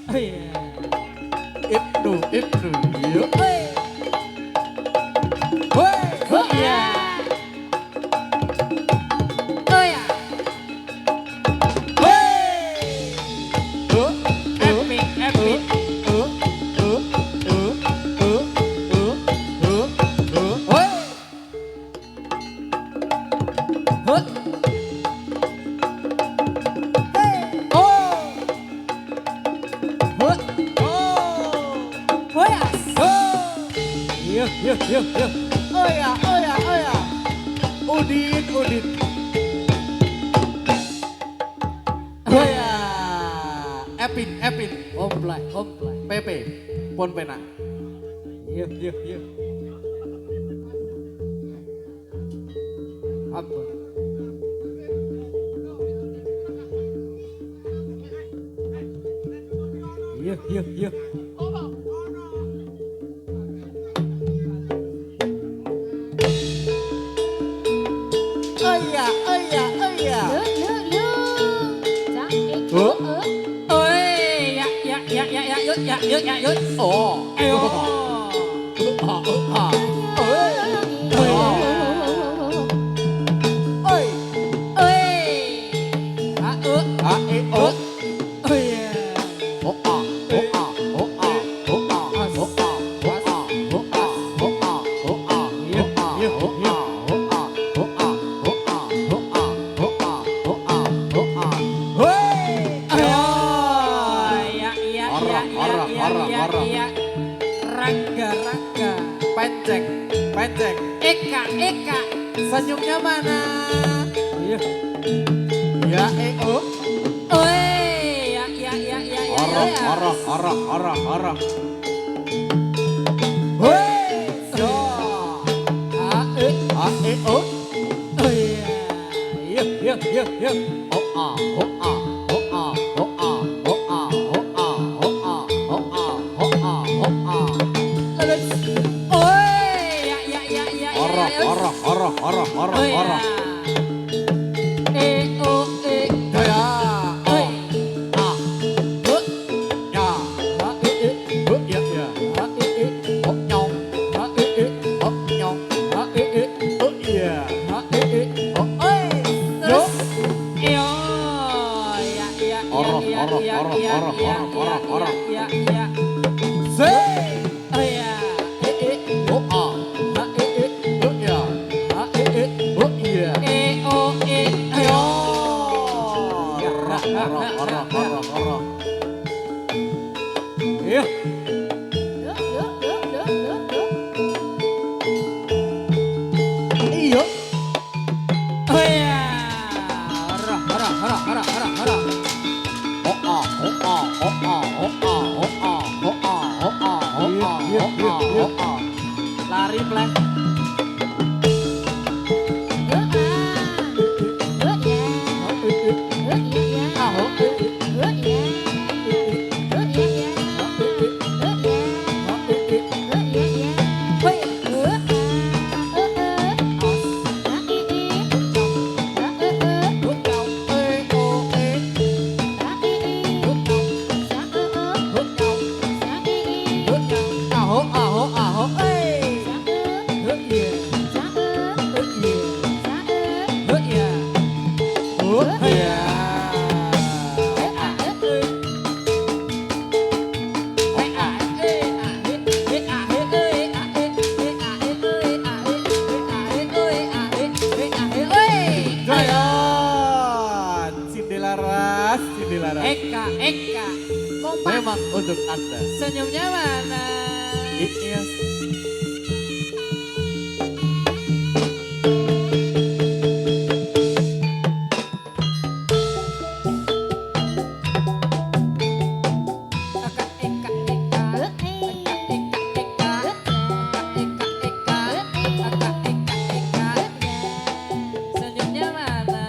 Oh iya. Ibnu, yuk. Hei. Oh iya. Oh iya. Hei. Epic, epic. Hut. Oh. Hut. Oh ya. Yuk. Oh ya. Udin. Oh ya. Epin. Komplek. PP. Pon pena. Yuk. Apa? Yuk. Oh ya. Oi, yuk. Oh. Ayo. Oi. Oi. Oh. Oh iya. Ayo. Iya. Rangga. Penceng. Eka. Senyumnya mana? Iya. Ya, Oi, iya. Arah. Hei, so. Oh iya. Yuk. Oi, iya. Oh iya. Oh. Jaya. Oi. Hut. Ya. Hut, ya. Hop nyong. Hop nyong. Oh iya. Oi. Yo. Iya. Iya. Iya. Say. Oh iya. Oh ah. Oh ya. Oh iya. Oh. Yo. Arah. Iya. Iya. Oh iya. Harah. Lari plek. Jayan. Cindilaras. Eka. Kompak. Memang untuk Anda. Senyumnya mana? Iya. Senyumnya mana?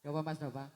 Coba Mas Nova.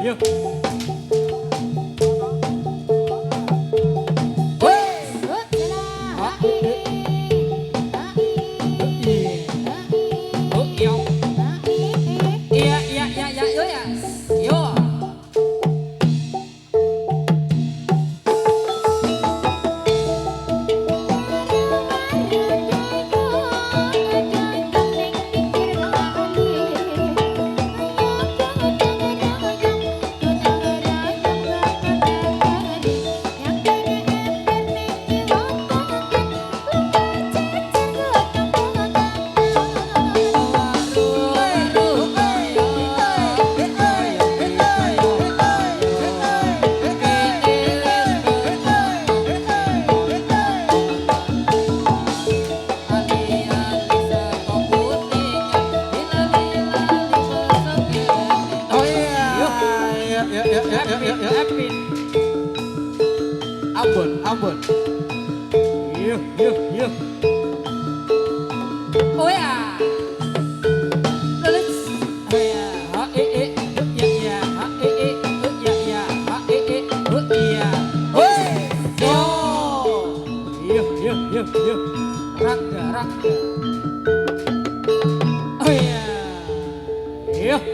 yuk. Iya, iya, iya, iya, yo ya. Yo. Oh iya. Yuk, yuk, yuk, yuk, yuk, yuk, yuk. Epin. Ambon, Ambon. Yuk, yuk, yuk. Oh ya. Lulus. Oh ya. Ha eh ya ya. Ha eh ya ya. Ha eh iya. Hoi. Yo. Yuk, yuk, yuk, yuk. Rangga, rangga. Oh ya. Yuk.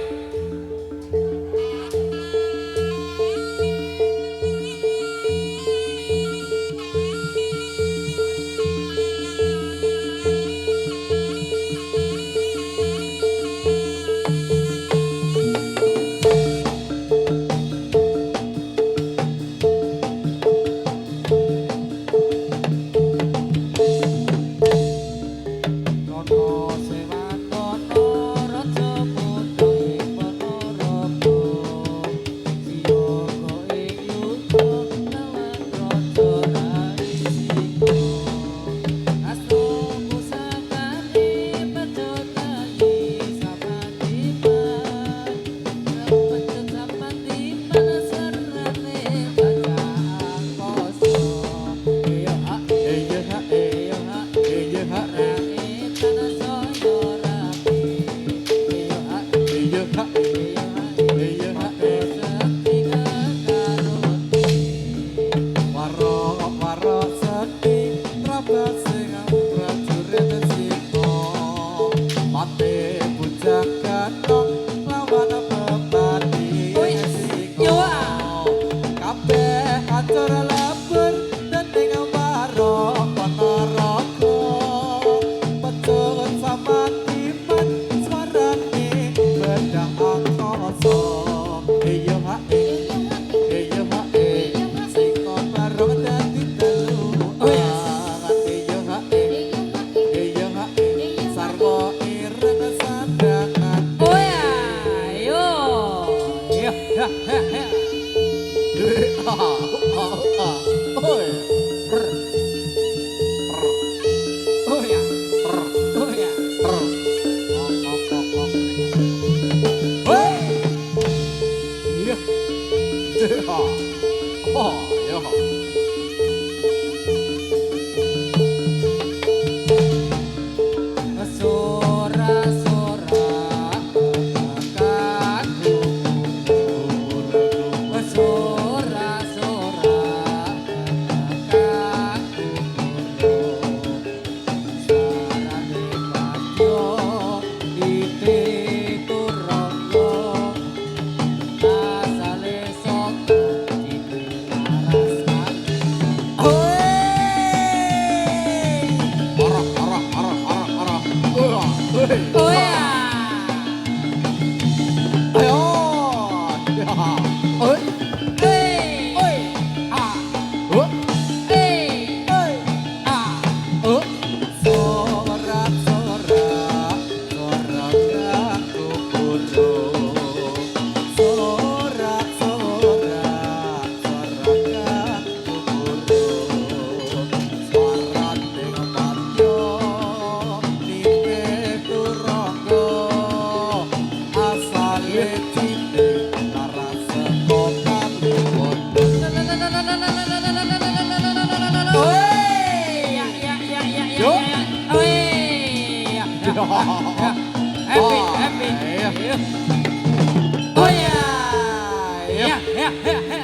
Nono sewa nono raja muda ing Ponorogo. Siyaga ing yuga lawan raja Raisingga. Asto pusakane pecotani samadiman. Pecot samadiman serane bacaan poso. Iya ha, Iya, ha, iya ha, iya, ha, rae tanah soyo rapi. Iya ha, iya, ha, iya ha, iya, ha. sekti kekarone. Waro, waro, sekti, rabat sing prajurit siko. Mate bujang ganong, lawan bebati Woi, siko. yo ah. Kabeh hancur lebur, dening waro Ponorogo. Pecut sama timan, suarane bedah angkasa. Iya ha, iya ha, sing bareng dadi telu. Oh, yes. Iya ha, iya ha, sarwa ireng sandangan. Oh ya, yo. Iya, ha, ha, ha. Oi. Oh ya, oh ya. Iya. Oh, ya. Sora-sora kakakku. Sora-sora kakakku. Sarane padya diteturangga. Asale saka dikelaras. Oh ya. Ayo. Ya. Oi. Hey. Oi. Ah. Oh. Hey. Oi. Ah. Oh. Sorak-sorak, sorak aku burung. Sorak-sorak, sorak aku burung. Suaran dengan patio, nipe turangga. Asale cite laras เฮ้เฮ้เฮ้